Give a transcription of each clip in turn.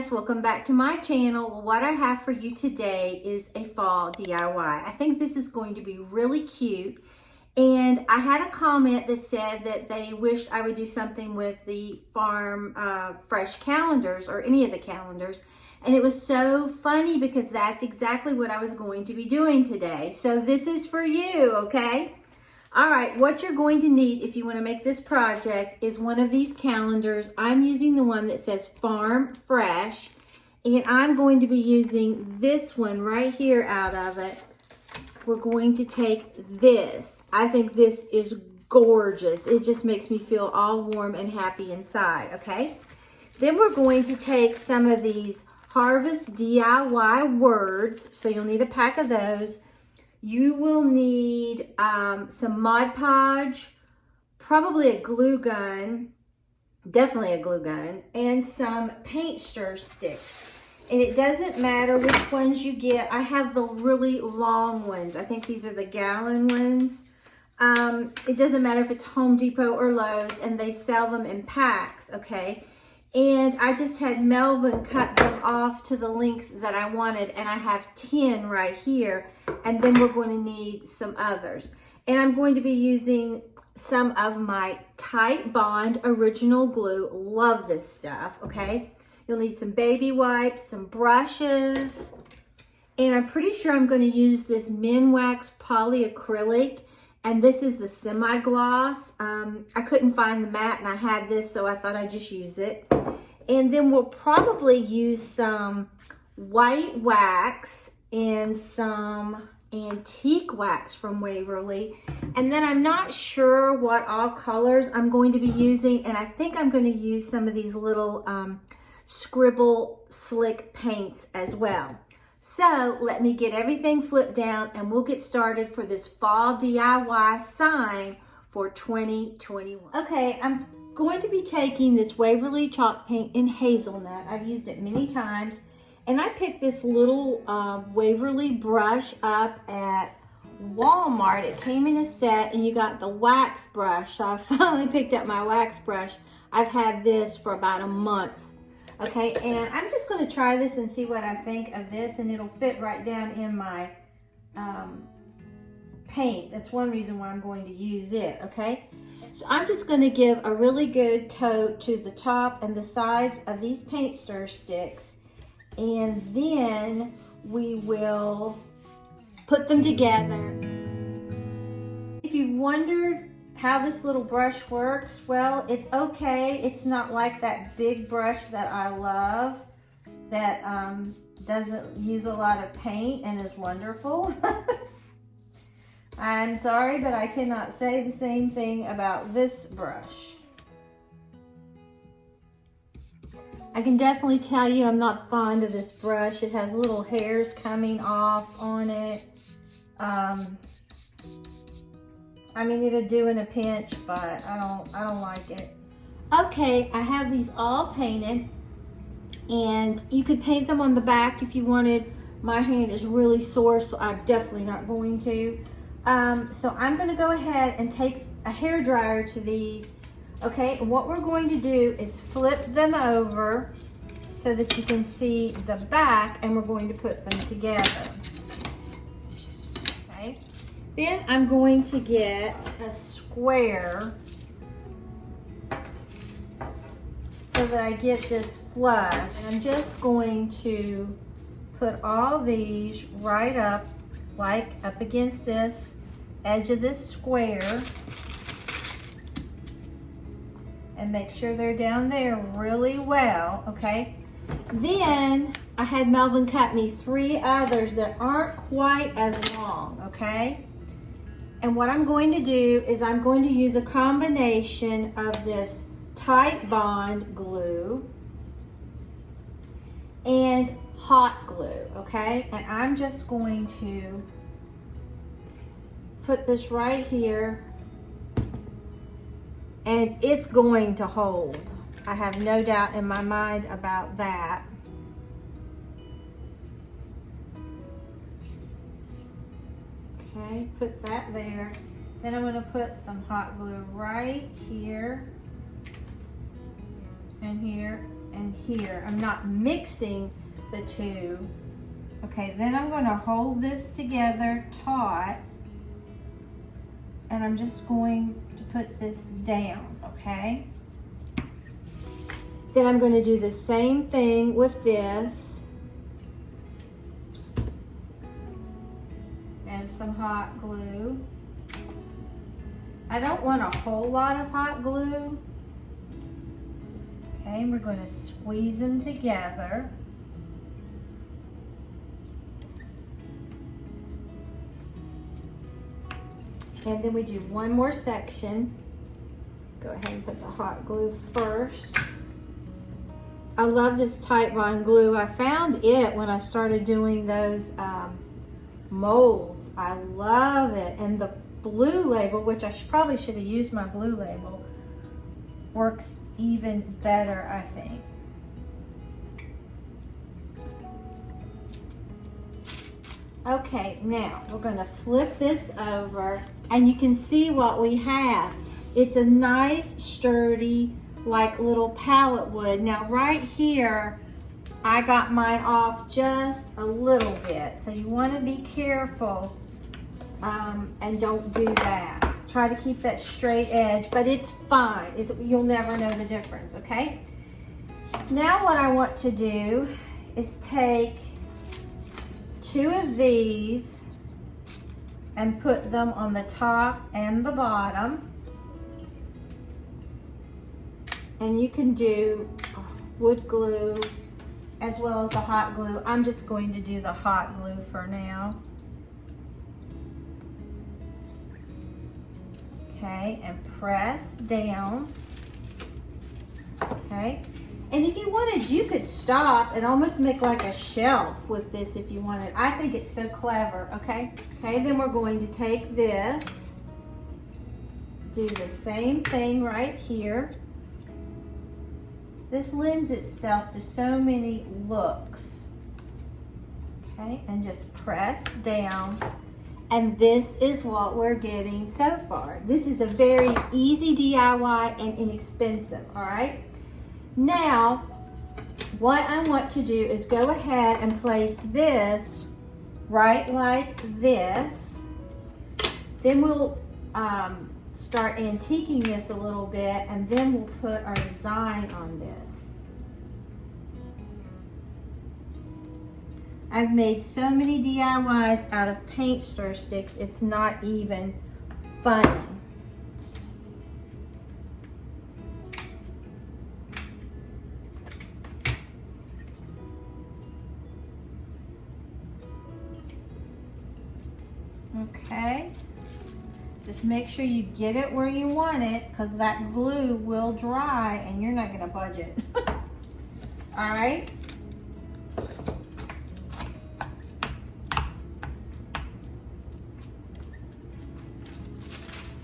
guys, welcome back to my channel. Well, what I have for you today is a fall DIY. I think this is going to be really cute, and I had a comment that said that they wished I would do something with the farm fresh calendars or any of the calendars, and it was so funny because that's exactly what I was going to be doing today. So this is for you, okay? All right, what you're going to need if you want to make this project is one of these calendars. I'm using the one that says Farm Fresh, and I'm going to be using this one right here out of it. We're going to take this. I think this is gorgeous. It just makes me feel all warm and happy inside, okay? Then we're going to take some of these Harvest DIY words, so you'll need a pack of those. You will need some Mod Podge, probably a glue gun, definitely a glue gun, and some paint stir sticks. And it doesn't matter which ones you get. I have the really long ones. I think these are the gallon ones. It doesn't matter if it's Home Depot or Lowe's, and they sell them in packs, okay? And I just had Melvin cut them off to the length that I wanted, and I have 10 right here, and then we're going to need some others. And I'm going to be using some of my Tight Bond original glue. Love this stuff, okay? You'll need some baby wipes, some brushes, and I'm pretty sure I'm going to use this Minwax polyacrylic, and this is the semi-gloss. I couldn't find the matte, and I had this, so I thought I'd just use it. And then we'll probably use some white wax and some antique wax from Waverly. And then I'm not sure what all colors I'm going to be using, and I think I'm going to use some of these little scribble slick paints as well. So let me get everything flipped down, and we'll get started for this fall DIY sign for 2021. Okay, I'm going to be taking this Waverly chalk paint in Hazelnut. I've used it many times, and I picked this little Waverly brush up at Walmart. It came in a set, and you got the wax brush. So I finally picked up my wax brush. I've had this for about a month. Okay, and I'm just going to try this and see what I think of this, and it'll fit right down in my paint. That's one reason why I'm going to use it, okay? So I'm just going to give a really good coat to the top and the sides of these paint stir sticks, and then we will put them together. If you've wondered how this little brush works, well, it's okay. It's not like that big brush that I love that doesn't use a lot of paint and is wonderful. I'm sorry, but I cannot say the same thing about this brush. I can definitely tell you I'm not fond of this brush. It has little hairs coming off on it. I mean, it'll do in a pinch, but I don't like it. Okay, I have these all painted, and you could paint them on the back if you wanted. My hand is really sore, so I'm definitely not going to. So I'm going to go ahead and take a hair dryer to these. Okay, and what we're going to do is flip them over so that you can see the back, and we're going to put them together. Okay. Then I'm going to get a square so that I get this flush. I'm just going to put all these right up, like up against this edge of this square, and make sure they're down there really well, okay? Then I had Melvin cut me 3 others that aren't quite as long, okay? And what I'm going to do is I'm going to use a combination of this Tight Bond glue and hot glue, okay? And I'm just going to put this right here, and it's going to hold. I have no doubt in my mind about that. Okay, put that there. Then I'm going to put some hot glue right here and here and here. I'm not mixing the two. Okay, then I'm going to hold this together taut, and I'm just going to put this down, okay? Then I'm going to do the same thing with this. And some hot glue. I don't want a whole lot of hot glue. Okay, we're going to squeeze them together. And then we do one more section. Go ahead and put the hot glue first. I love this Titebond glue. I found it when I started doing those molds. I love it. And the blue label, which I probably should have used my blue label, works even better, I think. Okay, now we're going to flip this over, and you can see what we have. It's a nice, sturdy, like little pallet wood. Now right here, I got mine off just a little bit. So you want to be careful and don't do that. Try to keep that straight edge, but it's fine. You'll never know the difference, okay? Now what I want to do is take two of these and put them on the top and the bottom. And you can do wood glue as well as the hot glue. I'm just going to do the hot glue for now. Okay, and press down. Okay, and if you wanted, you could stop and almost make like a shelf with this if you wanted. I think it's so clever, okay? Okay, then we're going to take this, do the same thing right here. This lends itself to so many looks. Okay, and just press down. And this is what we're getting so far. This is a very easy DIY and inexpensive, all right? Now, what I want to do is go ahead and place this right like this. Then we'll start antiquing this a little bit, and then we'll put our design on this. I've made so many DIYs out of paint stir sticks, it's not even funny. Okay, just make sure you get it where you want it, because that glue will dry and you're not going to budge it. All right.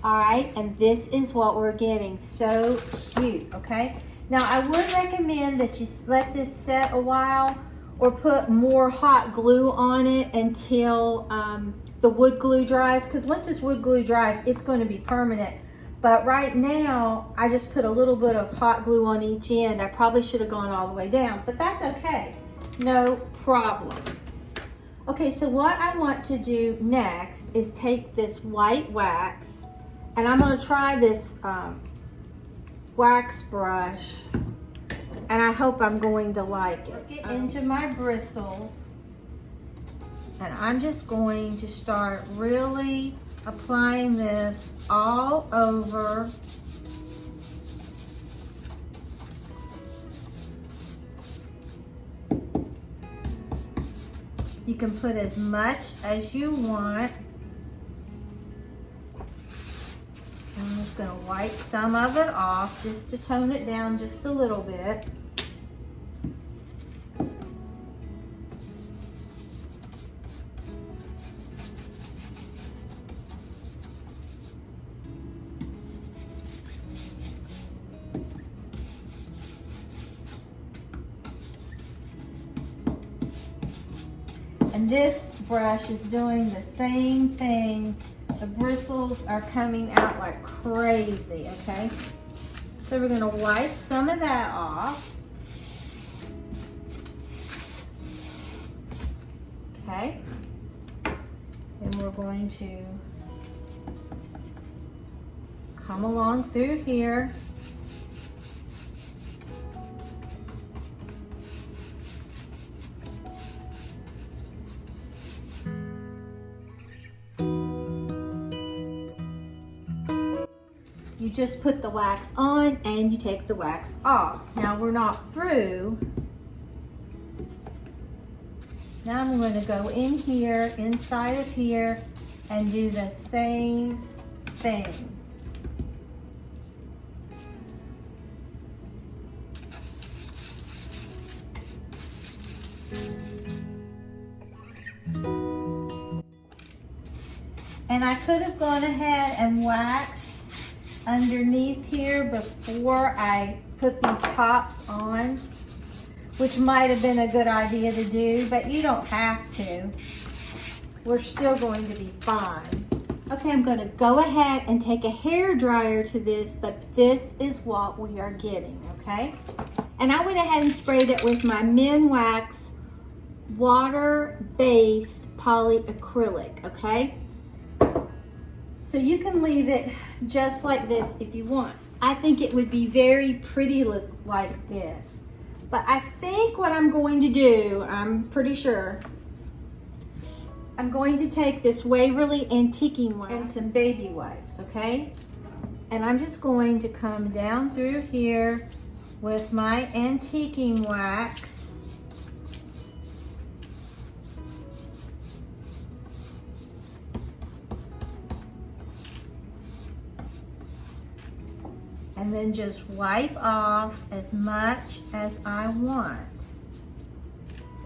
All right, and this is what we're getting. So cute, okay? Now, I would recommend that you let this set a while or put more hot glue on it until the wood glue dries, because once this wood glue dries, it's going to be permanent. But right now, I just put a little bit of hot glue on each end. I probably should have gone all the way down, but that's okay. No problem. Okay, so what I want to do next is take this white wax, and I'm going to try this wax brush, and I hope I'm going to like it. Get into my bristles, and I'm just going to start really applying this all over. You can put as much as you want. I'm just going to wipe some of it off just to tone it down just a little bit. And this brush is doing the same thing. The bristles are coming out like crazy, okay? So we're gonna wipe some of that off. Okay. Then we're going to come along through here. You just put the wax on and you take the wax off. Now we're not through. Now I'm going to go in here, inside of here, and do the same thing. And I could have gone ahead and waxed underneath here before I put these tops on, which might have been a good idea to do, but you don't have to. We're still going to be fine. Okay, I'm going to go ahead and take a hair dryer to this, but this is what we are getting, okay? And I went ahead and sprayed it with my Minwax water-based polyacrylic, okay? So you can leave it just like this if you want. I think it would be very pretty look like this. But I think what I'm going to do, I'm pretty sure, I'm going to take this Waverly antiquing wax and some baby wipes, okay? And I'm just going to come down through here with my antiquing wax. And then just wipe off as much as I want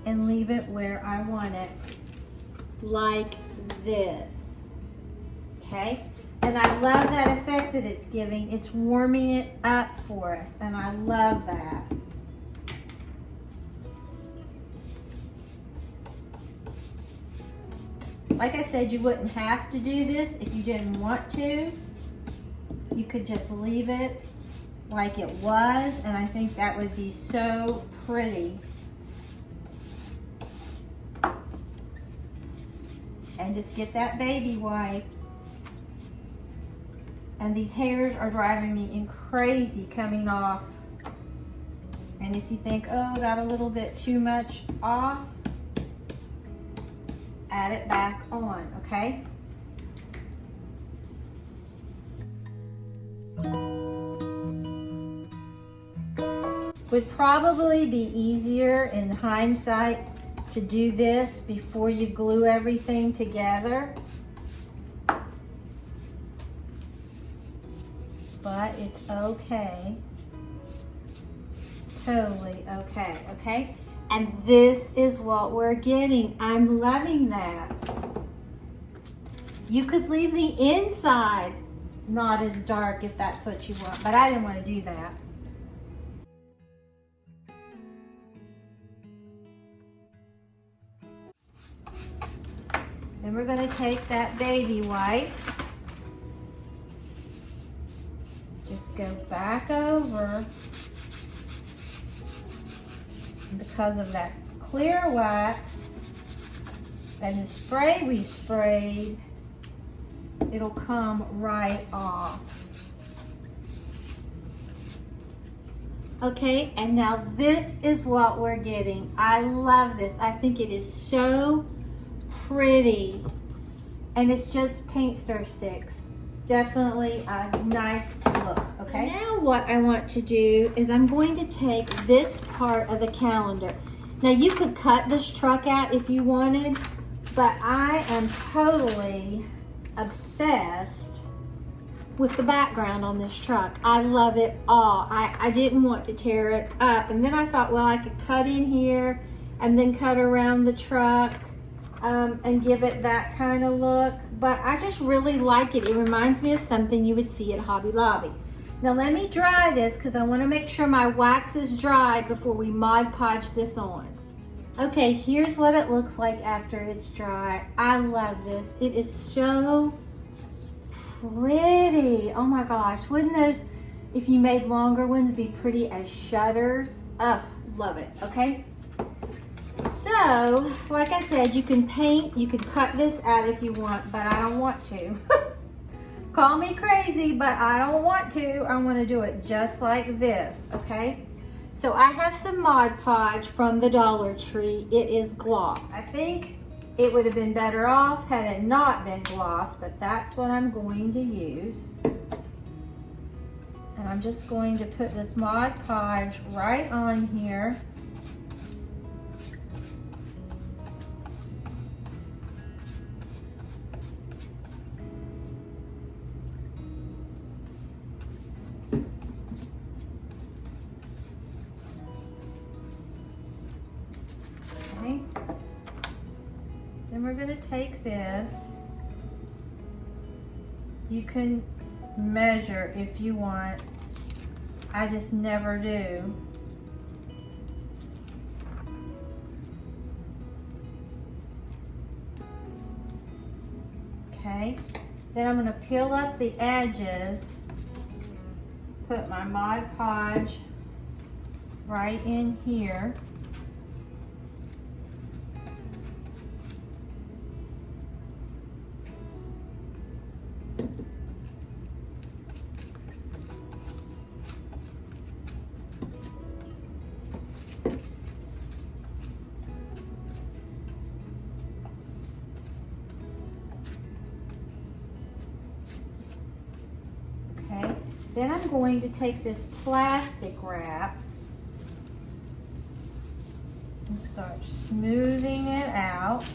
and leave it where I want it, like this, okay? And I love that effect that it's giving. It's warming it up for us, and I love that. Like I said, you wouldn't have to do this if you didn't want to. You could just leave it like it was, and I think that would be so pretty. And just get that baby wipe. And these hairs are driving me crazy coming off. And if you think, oh, got a little bit too much off, add it back on, okay? Would probably be easier in hindsight to do this before you glue everything together. But it's okay. Totally okay, okay? And this is what we're getting. I'm loving that. You could leave the inside not as dark if that's what you want, but I didn't want to do that. Then we're going to take that baby wipe, just go back over, because of that clear wax and the spray we sprayed, it'll come right off. Okay, and now this is what we're getting. I love this. I think it is so pretty, and it's just paint stir sticks. Definitely a nice look, okay? Now what I want to do is I'm going to take this part of the calendar. Now you could cut this truck out if you wanted, but I am totally obsessed with the background on this truck. I love it all. I didn't want to tear it up, and then I thought, well, I could cut in here and then cut around the truck and give it that kind of look, but I just really like it. It reminds me of something you would see at Hobby Lobby. Now let me dry this because I want to make sure my wax is dried before we Mod Podge this on. Okay, here's what it looks like after it's dry. I love this. It is so pretty. Oh my gosh, wouldn't those, if you made longer ones, be pretty as shutters? Ugh, love it, okay? So, like I said, you can paint, you can cut this out if you want, but I don't want to. Call me crazy, but I don't want to. I want to do it just like this, okay? So I have some Mod Podge from the Dollar Tree. It is gloss. I think it would have been better off had it not been gloss, but that's what I'm going to use. And I'm just going to put this Mod Podge right on here. Okay. Then we're going to take this. You can measure if you want. I just never do. Okay. Then I'm going to peel up the edges. Put my Mod Podge right in here. Then I'm going to take this plastic wrap and start smoothing it out.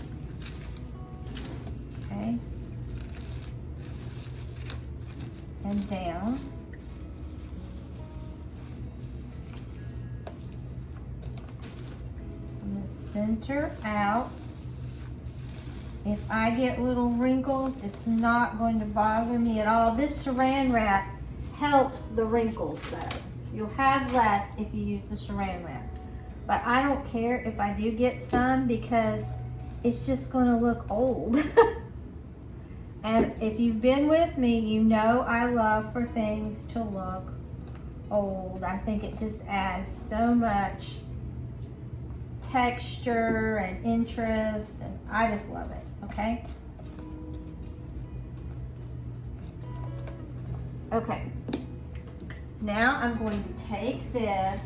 Okay. And down. From the center out. If I get little wrinkles, it's not going to bother me at all. This saran wrap helps the wrinkles though. You'll have less if you use the saran wrap. But I don't care if I do get some because it's just gonna look old. And if you've been with me, you know I love for things to look old. I think it just adds so much texture and interest, and I just love it, okay? Okay, now I'm going to take this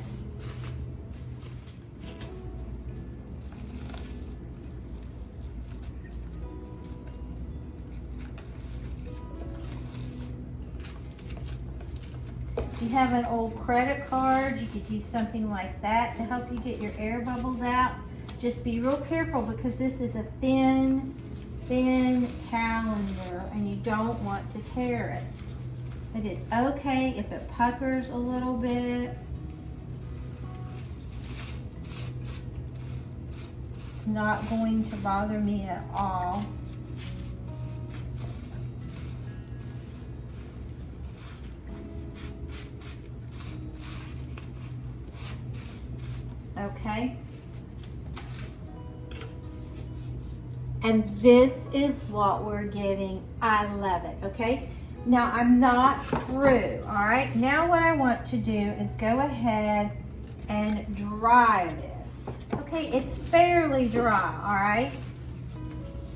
If you have an old credit card, you could use something like that to help you get your air bubbles out. Just be real careful because this is a thin calendar and you don't want to tear it. But it's okay if it puckers a little bit. It's not going to bother me at all. Okay. And this is what we're getting. I love it, okay? Now I'm not through, all right? Now what I want to do is go ahead and dry this. Okay, it's fairly dry, all right?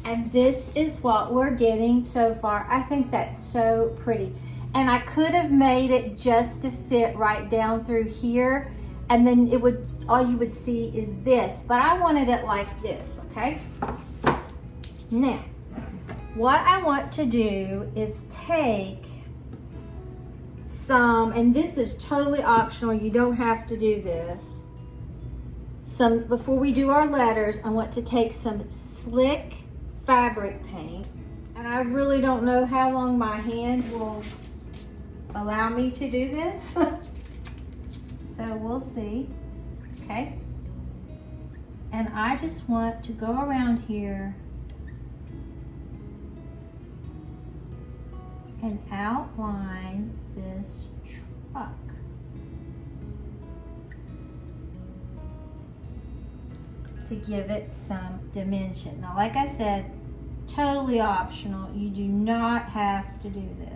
And this is what we're getting so far. I think that's so pretty. And I could have made it just to fit right down through here, and then it would, all you would see is this, but I wanted it like this, okay? Now, what I want to do is take some, and this is totally optional, you don't have to do this. Before we do our letters, I want to take some slick fabric paint, and I really don't know how long my hand will allow me to do this. So we'll see, okay? And I just want to go around here and outline this truck. To give it some dimension. Now, like I said, totally optional. You do not have to do this.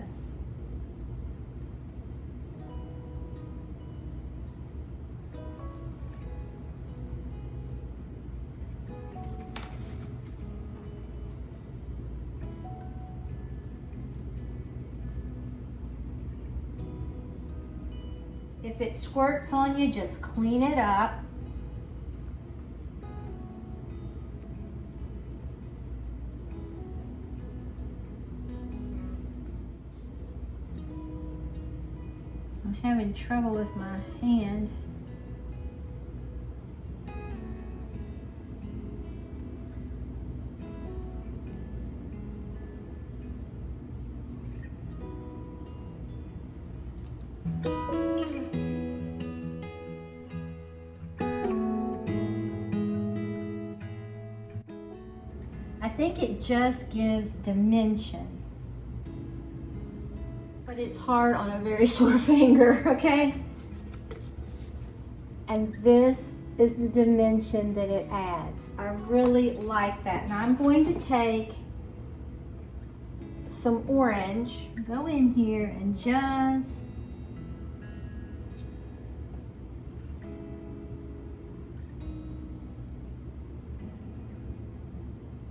If it squirts on you, just clean it up. I'm having trouble with my hand. I think it just gives dimension, but it's hard on a very sore finger, okay? And this is the dimension that it adds. I really like that. Now I'm going to take some orange, go in here and just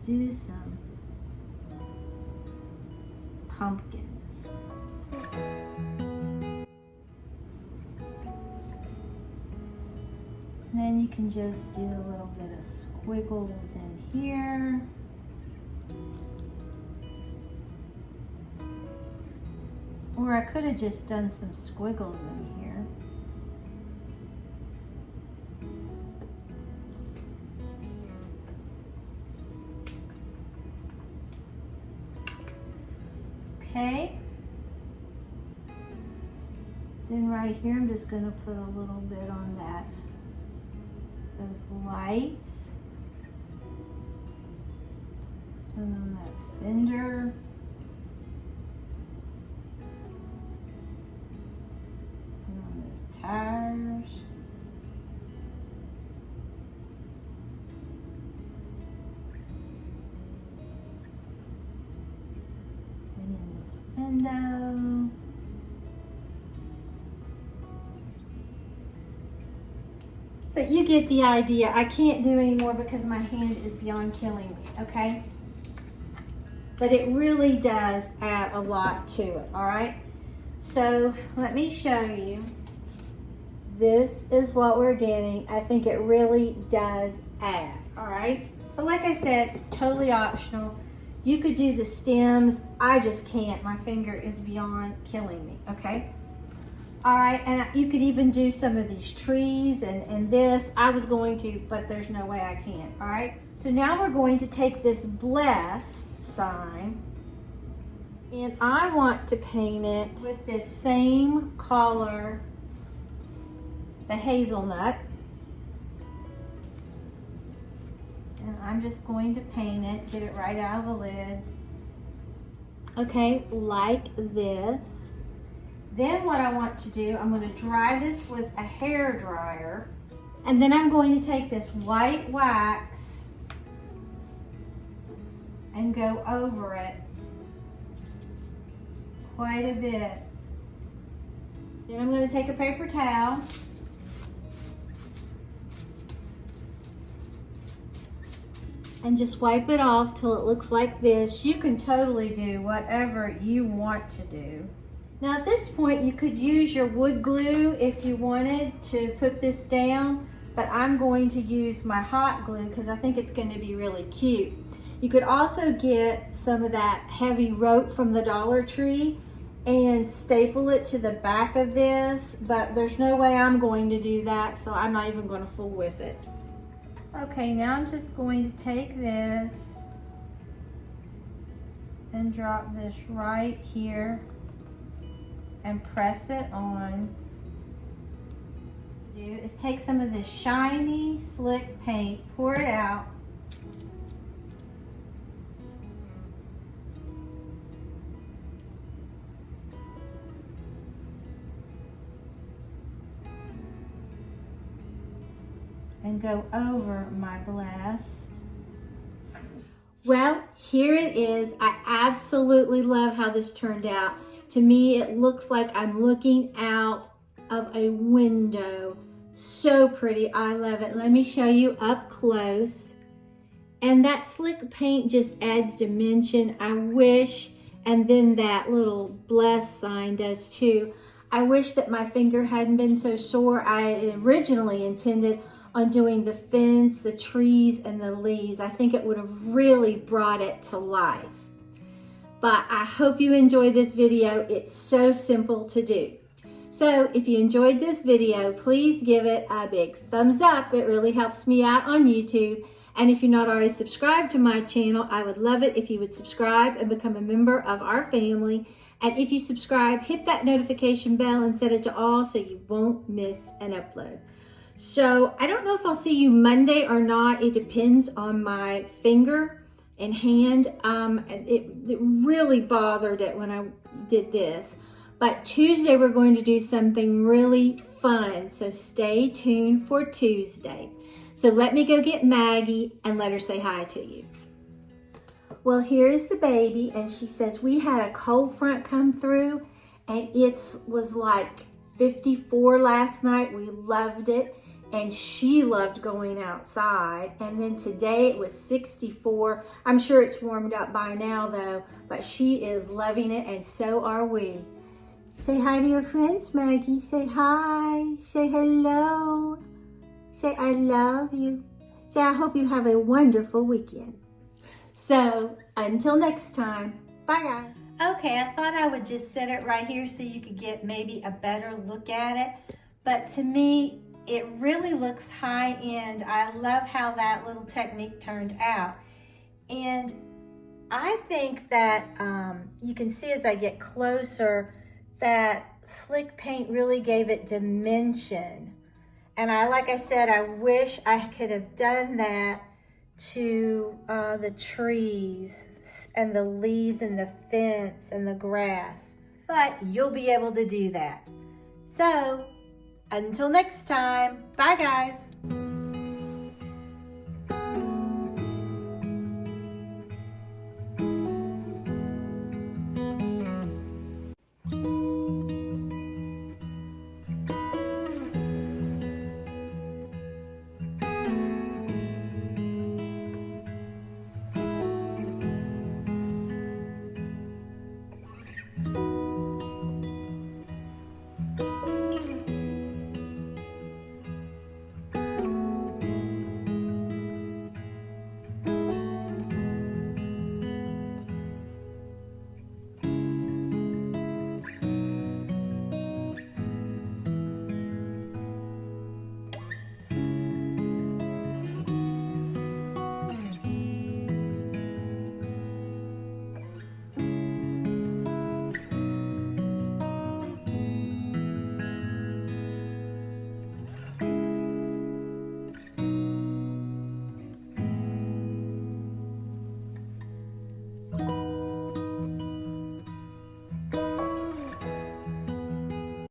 do some pumpkins. And then you can just do a little bit of squiggles in here. Or I could have just done some squiggles in here. Okay. Then right here, I'm just going to put a little bit on that, those lights, and on that fender. And on those tires. And in this window. But you get the idea. I can't do any more because my hand is beyond killing me, okay? But it really does add a lot to it, all right? So let me show you. This is what we're getting. I think it really does add, all right? But like I said, totally optional. You could do the stems. I just can't. My finger is beyond killing me, okay? All right, and you could even do some of these trees and this. I was going to, but there's no way I can, all right? So now we're going to take this blessed sign, and I want to paint it with this same color, the hazelnut. And I'm just going to paint it, get it right out of the lid. Okay, like this. Then what I want to do, I'm going to dry this with a hair dryer. And then I'm going to take this white wax and go over it quite a bit. Then I'm going to take a paper towel and just wipe it off till it looks like this. You can totally do whatever you want to do. Now at this point, you could use your wood glue if you wanted to put this down, but I'm going to use my hot glue because I think it's going to be really cute. You could also get some of that heavy rope from the Dollar Tree and staple it to the back of this, but there's no way I'm going to do that, so I'm not even going to fool with it. Okay, now I'm just going to take this and drop this right here and press it on. What you do is take some of this shiny, slick paint, pour it out, and go over my blessed. Well, here it is. I absolutely love how this turned out. To me, it looks like I'm looking out of a window. So pretty, I love it. Let me show you up close. And that slick paint just adds dimension. I wish, and then that little bless sign does too. I wish that my finger hadn't been so sore. I originally intended on doing the fence, the trees, and the leaves. I think it would have really brought it to life. But I hope you enjoyed this video. It's so simple to do. So if you enjoyed this video, please give it a big thumbs up. It really helps me out on YouTube. And if you're not already subscribed to my channel, I would love it if you would subscribe and become a member of our family. And if you subscribe, hit that notification bell and set it to all so you won't miss an upload. So I don't know if I'll see you Monday or not. It depends on my finger and hand. It really bothered it when I did this. But Tuesday we're going to do something really fun. So stay tuned for Tuesday. So let me go get Maggie and let her say hi to you. Well, here is the baby, and she says we had a cold front come through, and it was like 54 last night. We loved it, and she loved going outside. And then today it was 64. I'm sure it's warmed up by now though, but she is loving it, and so are we. Say hi to your friends, Maggie. Say hi. Say hello. Say I love you. Say I hope you have a wonderful weekend. So until next time, bye guys. Okay, I thought I would just set it right here so you could get maybe a better look at it. But to me, it really looks high end. I love how that little technique turned out. And I think that you can see as I get closer that slick paint really gave it dimension. And like I said, I wish I could have done that to the trees and the leaves and the fence and the grass. But you'll be able to do that. So until next time, bye guys.